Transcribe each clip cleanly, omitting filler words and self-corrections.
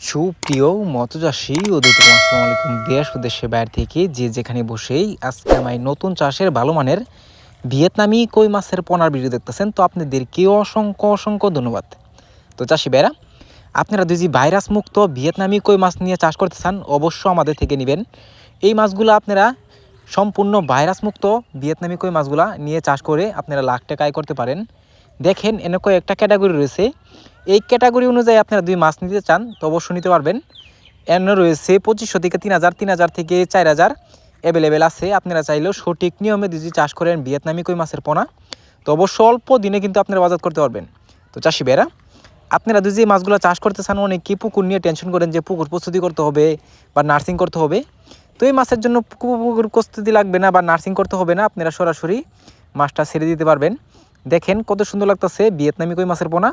সুপ্রিয় মৎস্যচাষী ও দর্শক আসসালামু আলাইকুম। দেশ ও দেশের বাইরে থেকে যে যেখানে বসেই আজকে আমি নতুন চাষের ভালো মানের ভিয়েতনামি কই মাছের পোনার ভিডিও দেখতেছেন, তো আপনাদেরকে অসংখ্য অসংখ্য ধন্যবাদ। তো চাষি ভাইরা, আপনারা যদি ভাইরাস মুক্ত ভিয়েতনামি কই মাছ নিয়ে চাষ করতে চান অবশ্য আমাদের থেকে নেবেন। এই মাছগুলো আপনারা সম্পূর্ণ ভাইরাস মুক্ত ভিয়েতনামি কই মাছগুলা নিয়ে চাষ করে আপনারা লাখ টাকা আয় করতে পারেন। দেখেন এনে কয়েকটা ক্যাটাগরি রয়েছে, এই ক্যাটাগরি অনুযায়ী আপনারা দুই মাছ নিতে চান তো অবশ্যই নিতে পারবেন। এনে রয়েছে 2500 থেকে 3000, 3000 থেকে 4000 অ্যাভেলেবেল আছে। আপনারা চাইলেও সঠিক নিয়মে যদি চাষ করেন ভিয়েতনামি কই মাছের পোনা তো অবশ্য অল্প দিনে কিন্তু আপনারা বাজার করতে পারবেন। তো চাষি ভাইরা, আপনারা যদি এই মাছগুলো চাষ করতে চান, অনেকেই পুকুর নিয়ে টেনশন করেন যে পুকুর প্রস্তুতি করতে হবে বা নার্সিং করতে হবে। তো এই মাছের জন্য পুকুর প্রস্তুতি লাগবে না বা নার্সিং করতে হবে না, আপনারা সরাসরি মাছটা ছেড়ে দিতে পারবেন। দেখেন কত সুন্দর লাগতেছে ভিয়েতনামি কই মাছের পোনা।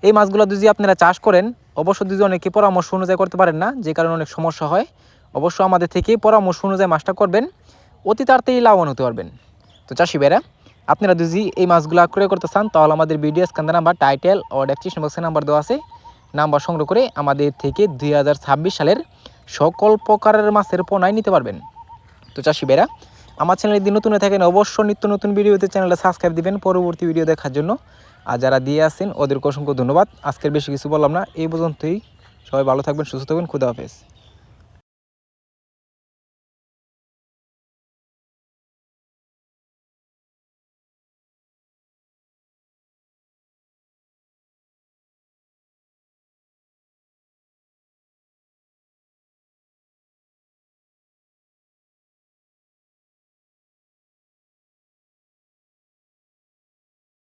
এই মাছগুলো যদি আপনারা চাষ করেন অবশ্য যদি অনেকে পরামর্শ অনুযায়ী করতে পারেন না, যে কারণে অনেক সমস্যা হয়, অবশ্য আমাদের থেকে পরামর্শ অনুযায়ী মাছটা করবেন, অতি তাড়াতাড়ি লাভবান হতে পারবেন। তো চাষি ভাইরা, আপনারা যদি এই মাছগুলো ক্রয় করতে চান তাহলে আমাদের ভিডিও স্ক্যান নাম্বার, টাইটেল ও ডেসক্রিপশন বক্সে নাম্বার দেওয়া আছে, নাম্বার সংগ্রহ করে আমাদের থেকে 2026 সালের সকল প্রকারের মাছের পোনায় নিতে পারবেন। তো চাষি ভাইরা, আমার চ্যানেলে যদি নতুন হয়ে থাকেন অবশ্যই নিত্য নতুন ভিডিওতে চ্যানেলটা সাবস্ক্রাইব দিবেন পরবর্তী ভিডিও দেখার জন্য। আর যারা দিয়ে আসেন ওদেরকে অসংখ্য ধন্যবাদ। আজকের বেশি কিছু বললাম না, এই পর্যন্তই। সবাই ভালো থাকবেন, সুস্থ থাকবেন, খুদা হাফেজ।